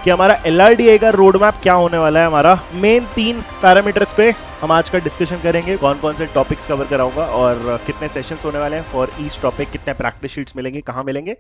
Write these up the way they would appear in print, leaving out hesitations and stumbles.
कि हमारा LRDA का रोड मैप क्या होने वाला है। हमारा मेन 3 पैरामीटर्स पे हम आज का डिस्कशन करेंगे, कौन कौन से टॉपिक्स कवर कराऊंगा और कितने सेशंस होने वाले हैं फॉर ईच टॉपिक, कितने प्रैक्टिस शीट्स मिलेंगे, कहाँ मिलेंगे।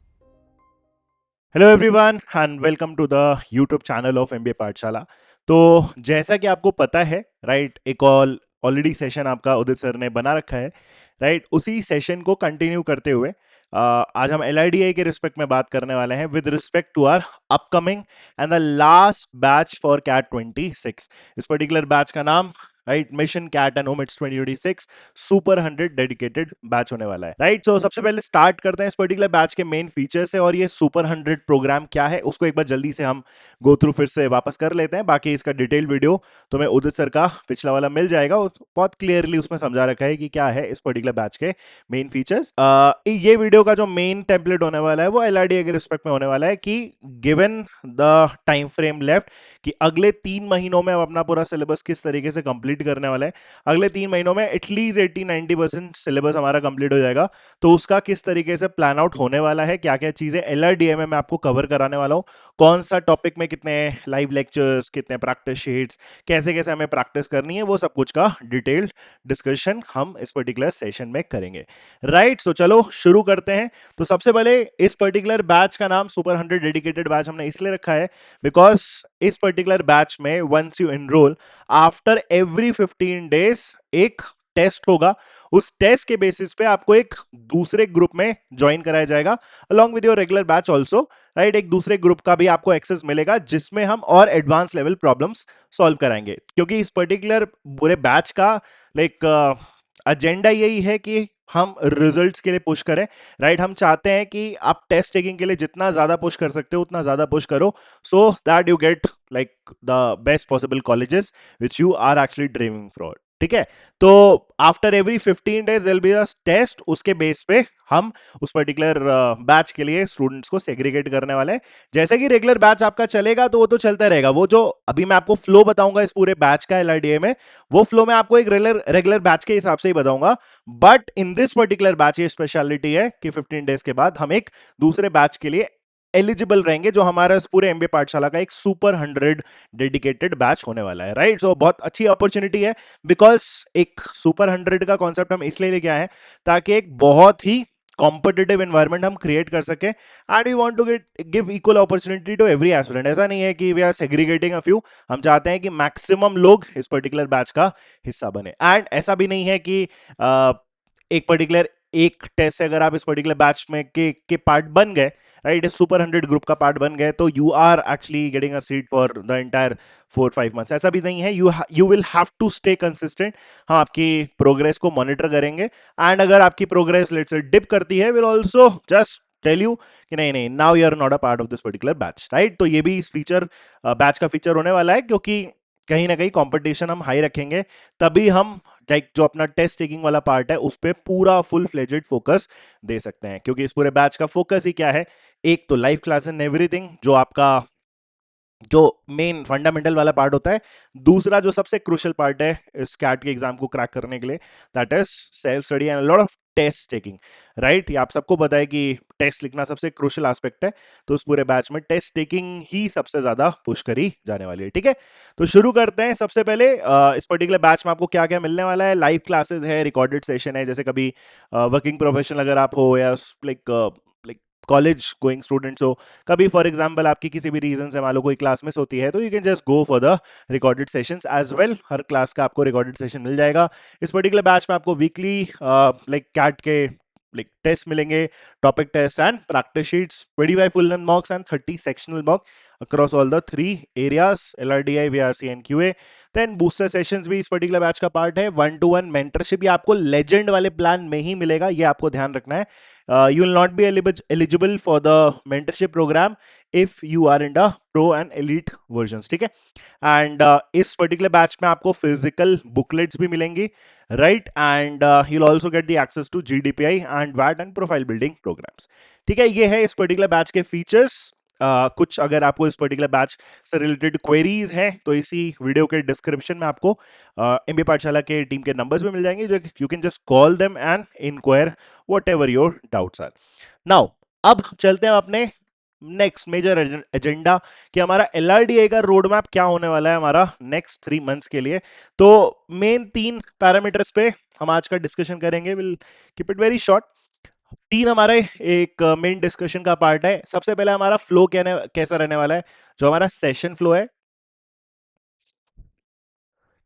Hello everyone and welcome to the YouTube channel of MBA Pathshala. तो जैसा कि आपको पता है राइट, एक ऑलरेडी सेशन आपका उदित सर ने बना रखा है राइट, उसी सेशन को कंटिन्यू करते हुए आज हम LRDA के रिस्पेक्ट में बात करने वाले हैं with respect to our upcoming and the last batch for CAT 26। इस पर्टिकुलर बैच का नाम right mission CAT and home it's 2026 super 100 dedicated batch होने वाला है राइट। सो सबसे पहले स्टार्ट करते हैं इस पर्टिकुलर बैच के मेन फीचर्स है और ये सुपर 100 प्रोग्राम क्या है उसको एक बार जल्दी से हम गो थ्रू फिर से वापस कर लेते हैं। बाकी इसका डिटेल वीडियो तुम्हें उदित सर का पिछला वाला मिल जाएगा, बहुत क्लियरली उसमें समझा रखा है कि क्या है इस पर्टिकुलर बैच के मेन फीचर्स। ये वीडियो का जो मेन टेम्पलेट होने वाला है वो LRDA के रिस्पेक्ट में होने वाला है कि given the time frame left कि अगले 3 महीनों में हम अपना पूरा सिलेबस किस तरीके से कंप्लीट करने वाला है। अगले 3 महीनों में एटलीस्ट 80-90% सिलेबस हमारा कंप्लीट हो जाएगा, तो उसका किस तरीके से प्लान आउट होने वाला है, क्या क्या चीजें LRDA में मैं आपको कवर कराने वाला हूँ, कौन सा टॉपिक में कितने लाइव लेक्चर्स, कितने प्रैक्टिस शीट्स, कैसे कैसे हमें प्रैक्टिस करनी है, वो सब कुछ का डिटेल्ड डिस्कशन हम इस पर्टिकुलर सेशन में करेंगे राइट। सो चलो शुरू करते हैं। तो सबसे पहले इस पर्टिकुलर बैच का नाम सुपर 100 डेडिकेटेड बैच हमने इसलिए रखा है बिकॉज इस पर्टिकुलर बैच में once you enrol after every 15 days एक टेस्ट होगा। उस टेस्ट के बेसिस पे आपको एक दूसरे ग्रुप में ज्वाइन कराया जाएगा along with your regular batch also right. एक दूसरे ग्रुप का भी आपको एक्सेस मिलेगा जिसमें हम और एडवांस लेवल प्रॉब्लम्स सॉल्व कराएंगे, क्योंकि इस पर्टिकुलर पूरे बैच का लाइक एजेंडा यही है कि हम रिजल्ट्स के लिए पुश करें राइट। हम चाहते हैं कि आप टेस्ट टेकिंग के लिए जितना ज्यादा पुश कर सकते हो उतना ज्यादा पुश करो, so that you get like the best possible colleges which you are actually dreaming for. ठीक है, तो after every 15 days will be a test, उसके बेस पे हम उस पर्टिकुलर बैच के लिए स्टूडेंट्स को सेग्रीगेट करने वाले हैं। जैसे कि रेगुलर बैच आपका चलेगा तो वो तो चलता रहेगा, वो जो अभी मैं आपको फ्लो बताऊंगा इस पूरे बैच का LRDA में, वो फ्लो मैं आपको एक रेगुलर बैच के हिसाब से ही बताऊंगा। But in this particular batch ये स्पेशलिटी है कि 15 डेज के बाद हम एक दूसरे बैच के लिए एलिजिबल रहेंगे, जो हमारा इस पूरे MBA पाठशाला का एक सुपर 100 डेडिकेटेड बैच होने वाला है राइट। सो बहुत अच्छी अपॉर्चुनिटी है बिकॉज एक सुपर 100 का कॉन्सेप्ट हम इसलिए लेके आए हैं ताकि एक बहुत ही कॉम्पिटिटिव एनवायरनमेंट हम क्रिएट कर सके and we want to give equal opportunity to every aspirant. ऐसा नहीं है कि we are segregating a few, हम चाहते हैं कि मैक्सिमम लोग इस पर्टिकुलर बैच का हिस्सा बने। एंड ऐसा भी नहीं है कि एक पर्टिकुलर एक टेस्ट से अगर आप इस पर्टिकुलर बैच में के पार्ट बन गए राइट, इस सुपर 100 ग्रुप का पार्ट बन गए तो you are actually getting a seat for the entire 4-5 months. ऐसा भी नहीं है, you will have to stay consistent. हम आपकी प्रोग्रेस को मॉनिटर करेंगे एंड अगर आपकी प्रोग्रेस लेट्स से डिप करती है will also just tell you कि नहीं नहीं now you are not a part of this particular batch right. तो ये भी इस फीचर बैच का फीचर होने वाला है, क्योंकि कहीं ना कहीं कंपटीशन हम हाई रखेंगे तभी हम लाइक जो अपना टेस्ट टेकिंग वाला पार्ट है उस पर पूरा फुल फ्लेजेड फोकस दे सकते हैं। क्योंकि इस पूरे बैच का फोकस ही क्या है, एक तो लाइव क्लास एंड एवरीथिंग जो आपका जो मेन फंडामेंटल वाला पार्ट होता है, दूसरा जो सबसे क्रूशियल पार्ट है इस कैट के एग्जाम को क्रैक करने के लिए that is self study and lot of test taking right. ये आप सबको पता है कि टेस्ट लिखना सबसे क्रूशियल एस्पेक्ट है, तो उस पूरे बैच में टेस्ट टेकिंग ही सबसे ज्यादा पुश करी जाने वाली है। ठीक है, तो शुरू करते हैं। सबसे पहले इस पर्टिकुलर बैच में आपको क्या क्या मिलने वाला है, लाइव क्लासेस है, रिकॉर्डेड सेशन है, जैसे कभी वर्किंग प्रोफेशनल अगर आप हो या लाइक कॉलेज गोइंग स्टूडेंट्स हो, कभी फॉर एग्जांपल आपकी किसी भी रीजन से मान लो कोई क्लास मिस होती है तो you can just go for the recorded sessions as well. हर क्लास का आपको रिकॉर्डेड सेशन मिल जाएगा। इस पर्टिकुलर बैच में आपको वीकली लाइक कैट के लाइक टेस्ट मिलेंगे, topic test and practice sheets, 25 full length mocks and 30 sectional mock across all the 3 areas LRDI, VRC and QA। Then booster sessions भी इस particular batch का part है। 1-to-1 mentorship ये आपको legend वाले plan में ही मिलेगा, ये आपको ध्यान रखना है। You will not be eligible for the mentorship programme if you are in the pro and elite versions. ठीक है, एंड इस पर्टिकुलर बैच में आपको फिजिकल बुकलेट्स भी मिलेंगी right, and you will also get the access to GDPI and वैट and profile building programmes. ठीक है, ये है इस पर्टिकुलर बैच के फीचर्स। कुछ अगर आपको इस पर्टिकुलर बैच से रिलेटेड क्वेरीज हैं तो इसी वीडियो के डिस्क्रिप्शन में आपको MBA पाठशाला के टीम के नंबर्स भी मिल जाएंगे, जो you can just call them and inquire whatever your doubts are. Now अब चलते हैं अपने नेक्स्ट मेजर एजेंडा कि हमारा एलआरडीए का रोड मैप क्या होने वाला है हमारा नेक्स्ट 3 मंथ्स के लिए। तो मेन 3 पैरामीटर्स पे हम आज का डिस्कशन करेंगे। Will keep it very short. तीन हमारे एक मेन डिस्कशन का पार्ट है। सबसे पहले हमारा फ्लो कैसा रहने वाला है, जो हमारा सेशन फ्लो है,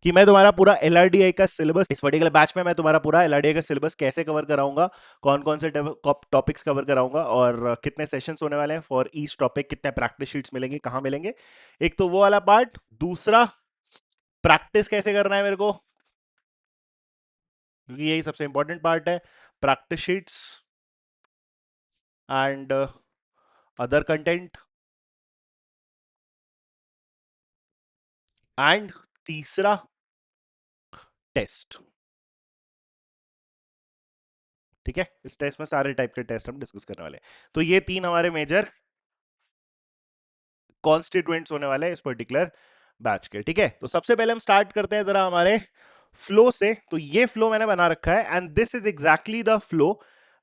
कि मैं तुम्हारा पूरा एलआरडीआई का सिलेबस इस पर्टिकुलर बैच में मैं तुम्हारा पूरा एलआरडीआई का सिलेबस कैसे कवर कराऊंगा, कौन कौन से टॉपिक्स कवर कराऊंगा और कितने सेशंस होने वाले हैं फॉर ईच टॉपिक, कितने प्रैक्टिस शीट्स मिलेंगे, कहाँ मिलेंगे। एक तो वो वाला पार्ट। दूसरा, प्रैक्टिस कैसे करना है मेरे को, क्योंकि यही सबसे इंपॉर्टेंट पार्ट है। Practice sheets and other content. And तीसरा, टेस्ट। ठीक है, इस टेस्ट में सारे टाइप के टेस्ट हम डिस्कस करने वाले हैं। तो ये तीन हमारे मेजर कॉन्स्टिट्यूएंट्स होने वाले हैं इस पर्टिकुलर बैच के। ठीक है, तो सबसे पहले हम स्टार्ट करते हैं जरा हमारे फ्लो से। तो ये फ्लो मैंने बना रखा है and this is exactly the flow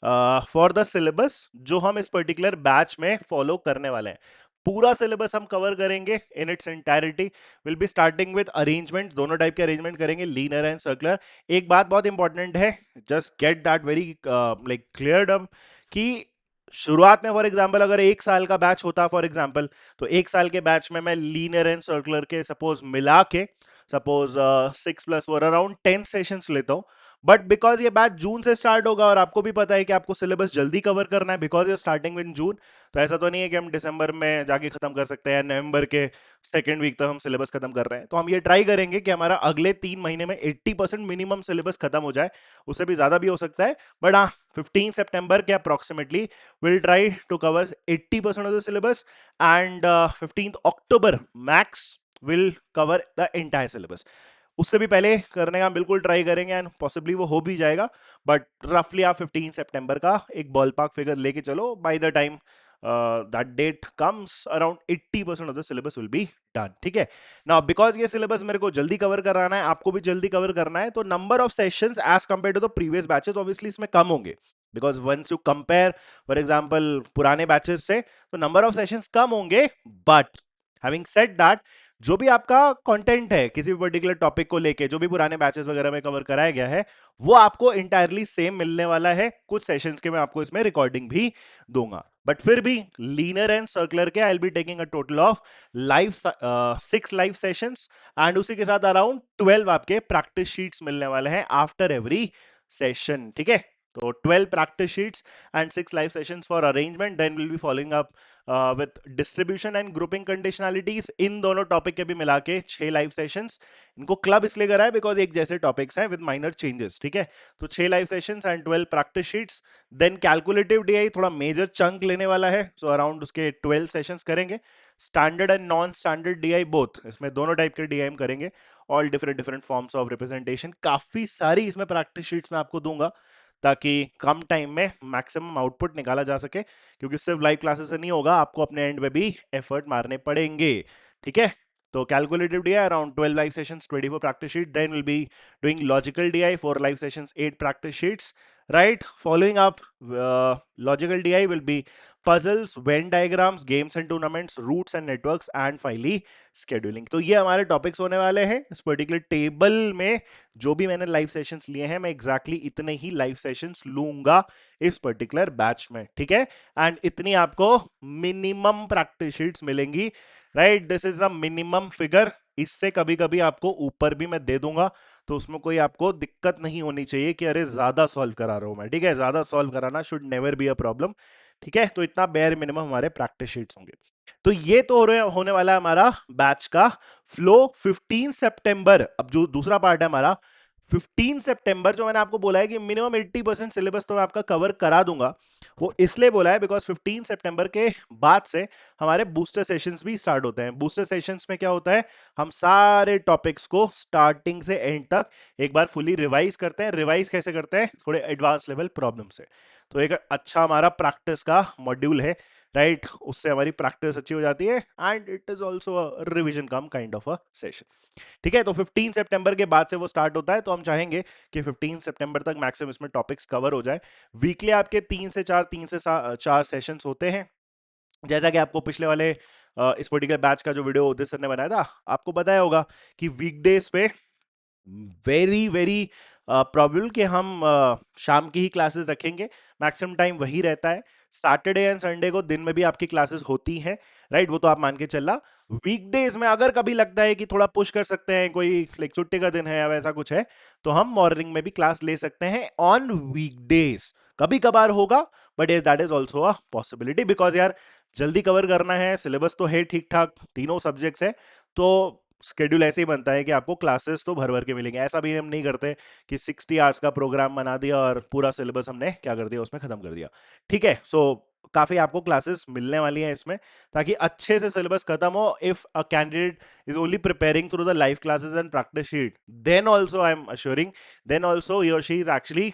for the syllabus जो हम इस पर्टिकुलर बैच में फॉलो करने वाले हैं। पूरा सिलेबस हम कवर करेंगे in its entirety. Will be starting with arrangement, दोनों टाइप के अरेंजमेंट करेंगे, लीनियर एंड सर्कुलर। एक बात बहुत इंपॉर्टेंट है, just get that very like cleared up, कि शुरुआत में फॉर एग्जांपल अगर 1 साल का बैच होता फॉर एग्जांपल, तो 1 साल के बैच में मैं लीनियर एंड सर्कुलर के सपोज मिला के सपोज 6+4 अराउंड 10 सेशंस लेता हूं। बट बिकॉज ये बैच जून से स्टार्ट होगा और आपको भी पता है कि आपको सिलेबस जल्दी कवर करना है बिकॉज ये स्टार्टिंग इन जून, तो ऐसा तो नहीं है कि हम दिसंबर में जाके खत्म कर सकते हैं, नवंबर के सेकेंड वीक तक हम सिलेबस खत्म कर रहे हैं। तो हम ये ट्राई करेंगे कि हमारा अगले 3 महीने में 80% मिनिमम सिलेबस खत्म हो जाए। उससे भी ज्यादा भी हो सकता है, बट हाँ 15 सितंबर के approximately we'll try to cover 80% of the syllabus and 15th October max will cover the entire syllabus। उससे भी पहले करने का हम बिल्कुल ट्राई करेंगे एंड पॉसिबली वो हो भी जाएगा, बट रफली आप 15 सितंबर का एक बॉल पार्क फिगर लेके चलो। By the time that that comes around 80% of the syllabus will be done. ठीक है, नाउ बिकॉज ये सिलेबस मेरे को जल्दी कवर कराना है, आपको भी जल्दी कवर करना है, तो number of sessions as compared to the previous batches obviously इसमें कम होंगे। Because once you compare for example पुराने बैचेस से, तो नंबर ऑफ सेशंस कम होंगे। बट हैविंग सेड दैट, जो भी आपका कंटेंट है किसी भी पर्टिकुलर टॉपिक को लेके, जो भी पुराने बैचेस वगैरह में कवर कराया गया है, वो आपको इंटायरली सेम मिलने वाला है। कुछ सेशंस के मैं आपको इसमें रिकॉर्डिंग भी दूंगा, बट फिर भी लीनियर एंड सर्कुलर के I will be taking a total of live 6 live sessions and उसी के साथ अराउंड 12 आपके प्रैक्टिस शीट्स मिलने वाले हैं आफ्टर एवरी सेशन। ठीक है, तो 12 practice sheets and 6 live sessions for arrangement, then we'll be following up with distribution and grouping conditionalities। इन दोनों टॉपिक के भी मिला के 6 लाइव सेशंस। इनको क्लब इसलिए करा है बिकॉज एक जैसे टॉपिक्स हैं विद माइनर चेंजेस। ठीक है, तो 6 live sessions and 12 practice sheets. Then calculative DI थोड़ा मेजर चंक लेने वाला है, सो अराउंड उसके 12 सेशंस करेंगे। Standard and non standard DI both, इसमें दोनों टाइप के डीआई करेंगे। All different different forms of representation, काफी सारी इसमें प्रैक्टिस शीट्स में आपको दूंगा ताकि कम टाइम में मैक्सिमम आउटपुट निकाला जा सके, क्योंकि सिर्फ लाइव क्लासेस से नहीं होगा, आपको अपने एंड में भी एफर्ट मारने पड़ेंगे। ठीक है, तो calculative DI around 12 live sessions, 24 practice sheet. Then will be doing logical DI 4 live sessions, 8 practice sheets. Right, following up logical DI will be puzzles, Venn diagrams, games and tournaments, routes and networks and finally scheduling। तो ये हमारे topics होने वाले हैं इस particular table में। जो भी मैंने लाइव सेशंस लिए हैं, मैं एग्जैक्टली इतने ही लाइव सेशंस लूंगा इस पर्टिकुलर बैच में। ठीक है, एंड इतनी आपको मिनिमम प्रैक्टिस शीट्स मिलेंगी। Right, this is the minimum figure. इससे कभी कभी आपको ऊपर भी मैं दे दूंगा, तो उसमें कोई आपको दिक्कत नहीं होनी चाहिए कि अरे ज्यादा सॉल्व करा रहा हूं मैं। ठीक है, ज्यादा सॉल्व कराना should never be a problem. ठीक है, तो इतना बेयर मिनिमम हमारे प्रैक्टिस शीट्स होंगे। तो ये तो होने वाला है हमारा बैच का फ्लो 15 सितंबर। अब जो दूसरा पार्ट है हमारा 15 सितंबर, जो मैंने आपको बोला है कि मिनिमम 80% सिलेबस तो मैं आपका कवर करा दूंगा, वो इसलिए बोला है बिकॉज 15 सितंबर के बाद से हमारे बूस्टर सेशंस भी स्टार्ट होते हैं। बूस्टर सेशंस में क्या होता है, हम सारे टॉपिक्स को स्टार्टिंग से एंड तक एक बार फुली रिवाइज करते हैं। रिवाइज कैसे करते हैं, थोड़े एडवांस लेवल प्रॉब्लम से। तो एक अच्छा हमारा प्रैक्टिस का मॉड्यूल है। राइट, उससे हमारी प्रैक्टिस अच्छी हो जाती है and it is also revision come kind of a session. ठीक है, तो 15 सितंबर के बाद से वो स्टार्ट होता है, तो हम चाहेंगे कि 15 सितंबर तक मैक्सिमम इसमें टॉपिक्स कवर हो जाए। वीकली आपके 3 से 4 सेशंस होते हैं। जैसा कि आपको पिछले वाले इस पर्टिकुलर बैच का जो वीडियो उदित सर ने बनाया था, आपको बताया होगा कि वीकडेज पे वेरी वेरी प्रॉब्लम कि हम शाम की ही क्लासेस रखेंगे, मैक्सिमम टाइम वही रहता है। सैटरडे एंड संडे को दिन में भी आपकी क्लासेस होती हैं, राइट, वो तो आप मान के चलना। वीकडेज में अगर कभी लगता है कि थोड़ा पुश कर सकते हैं, कोई लाइक छुट्टी का दिन है या वैसा कुछ है, तो हम मॉर्निंग में भी क्लास ले सकते हैं ऑन वीकडेज। कभी कभार होगा, but yes, that is also a possibility, because यार जल्दी कवर करना है, सिलेबस तो है ठीक ठाक, तीनों सब्जेक्ट्स है, तो स्केड्यूल ऐसे ही बनता है कि आपको क्लासेस तो भर भर के मिलेंगे। ऐसा भी हम नहीं करते कि 60 आवर्स का प्रोग्राम बना दिया और पूरा सिलेबस हमने क्या कर दिया, उसमें खत्म कर दिया। ठीक है, सो काफी आपको क्लासेस मिलने वाली हैं इसमें, ताकि अच्छे से सिलेबस खत्म हो। If a candidate is only preparing through the live classes and practice sheet, then also I am assuring, then also he or she is actually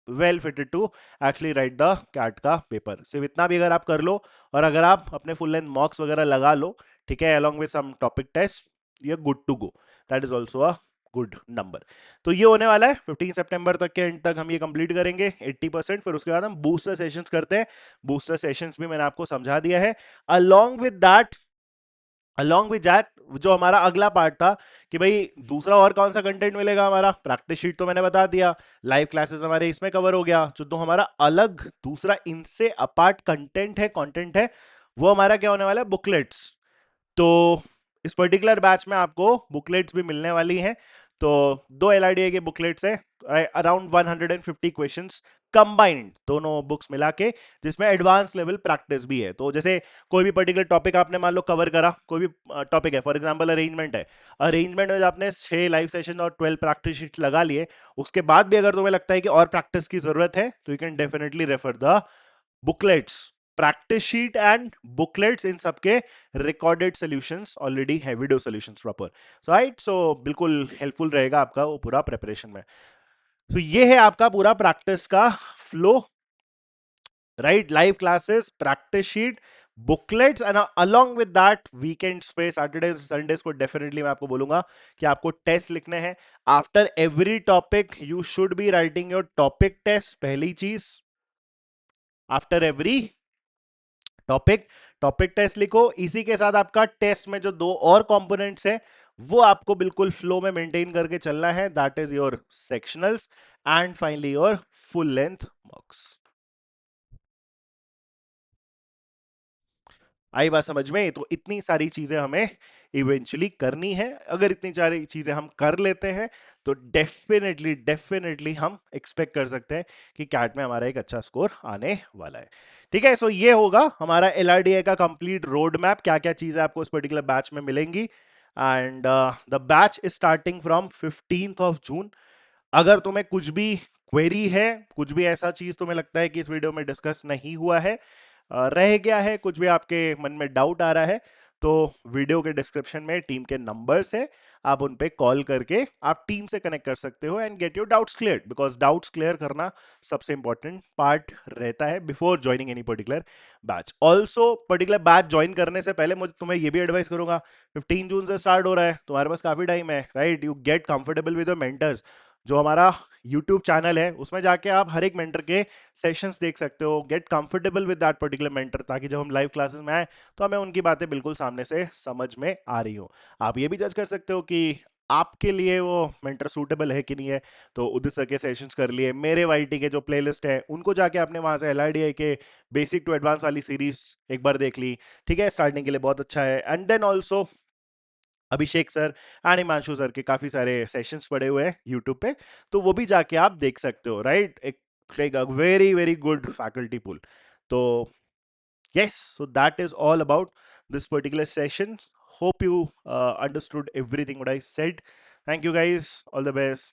well fitted to actually write the CAT का पेपर। सिर्फ इतना भी अगर आप कर लो, और अगर आप अपने फुल लेंथ मॉक्स वगैरह लगा लो, ठीक है, along with some topic test, you're good to go. That is also a good number. तो ये होने वाला है 15 सितंबर तक के एंड तक हम ये कंप्लीट करेंगे 80%। फिर उसके बाद हम बूस्टर सेशंस करते हैं। बूस्टर सेशंस भी मैंने आपको समझा दिया है। Along with that, along with that, जो हमारा अगला पार्ट था कि भाई दूसरा और कौन सा कंटेंट मिलेगा, हमारा प्रैक्टिस शीट तो मैंने बता दिया, लाइव क्लासेस हमारे इसमें कवर हो गया। जो तो हमारा अलग दूसरा इनसे अपार्ट कंटेंट है, वो हमारा क्या होने वाला है, बुकलेट्स। तो इस पर्टिकुलर बैच में आपको बुकलेट्स भी मिलने वाली हैं। तो दो एलआरडीए के बुकलेट्स है, अराउंड 150 क्वेश्चंस कंबाइंड, दोनों बुक्स मिला के, जिसमें एडवांस लेवल प्रैक्टिस भी है। तो जैसे कोई भी पर्टिकुलर टॉपिक आपने मान लो कवर करा, कोई भी टॉपिक है, फॉर एग्जांपल अरेंजमेंट है, अरेंजमेंट में आपने 6 लाइव सेशन और 12 प्रैक्टिस शीट्स लगा लिए, उसके बाद भी अगर तुम्हें लगता है कि और प्रैक्टिस की जरूरत है, तो you can definitely refer the booklets, practice sheet and booklets, इन सबके रिकॉर्डेड सॉल्यूशंस ऑलरेडी है, video solutions proper. So right, so बिल्कुल हेल्पफुल रहेगा आपका वो पूरा प्रिपरेशन में। तो ये है आपका पूरा प्रैक्टिस का flow, right, live classes, practice sheet, booklets, and along with that weekends पे सैटरडे संडेज को डेफिनेटली मैं आपको बोलूंगा कि आपको टेस्ट लिखने हैं। After every topic you should be writing your topic test, पहली चीज। After every topic, topic test लिखो। इसी के साथ आपका टेस्ट में जो दो और कंपोनेंट्स है, वो आपको बिल्कुल फ्लो में मेंटेन करके चलना है, that is your sectionals and finally your full length mocks. आई बात समझ में? तो इतनी सारी चीजें हमें इवेंचुअली करनी है। अगर इतनी सारी चीजें हम कर लेते हैं, तो डेफिनेटली डेफिनेटली हम एक्सपेक्ट कर सकते हैं कि कैट में हमारा एक अच्छा स्कोर आने वाला है। ठीक है, सो ये होगा हमारा एलआरडीए का कंप्लीट रोड मैप, क्या क्या चीजें आपको इस पर्टिकुलर बैच में मिलेंगी। And the batch is starting from 15 जून। अगर तुम्हें कुछ भी क्वेरी है, कुछ भी ऐसा चीज तुम्हें लगता है कि इस वीडियो में डिस्कस नहीं हुआ है, रह गया है, कुछ भी आपके मन में डाउट आ रहा है, तो वीडियो के डिस्क्रिप्शन में टीम के नंबर्स है, आप उन पे कॉल करके आप टीम से कनेक्ट कर सकते हो and get your doubts clear, because doubts clear करना सबसे इंपॉर्टेंट पार्ट रहता है before joining any particular batch. Also particular batch join करने से पहले मुझे तुम्हें ये भी एडवाइस करूंगा, 15 जून से स्टार्ट हो रहा है, तुम्हारे पास काफी टाइम है, right, you get comfortable with your mentors. जो हमारा यूट्यूब चैनल है, उसमें जाके आप हर एक मेंटर के सेशंस देख सकते हो, get comfortable with that particular mentor, ताकि जब हम लाइव क्लासेस में आए तो हमें उनकी बातें बिल्कुल सामने से समझ में आ रही हो। आप ये भी जज कर सकते हो कि आपके लिए वो मेंटर सूटेबल है कि नहीं है। तो उदित सर के सेशंस कर लिए, मेरे वाईटी के जो प्लेलिस्ट है उनको जाके आपने वहां से एलआरडीआई के बेसिक टू एडवांस वाली सीरीज एक बार देख ली, ठीक है, स्टार्टिंग के लिए बहुत अच्छा है। And then also Abhishek sir and Himanshu sir के काफी सारे सेशंस पड़े हुए हैं यूट्यूब पे, तो वो भी जाके आप देख सकते हो, राइट, एक very very good faculty pool. तो yes, so that is all about this particular session. Hope you understood everything what I said. Thank you guys, all the best.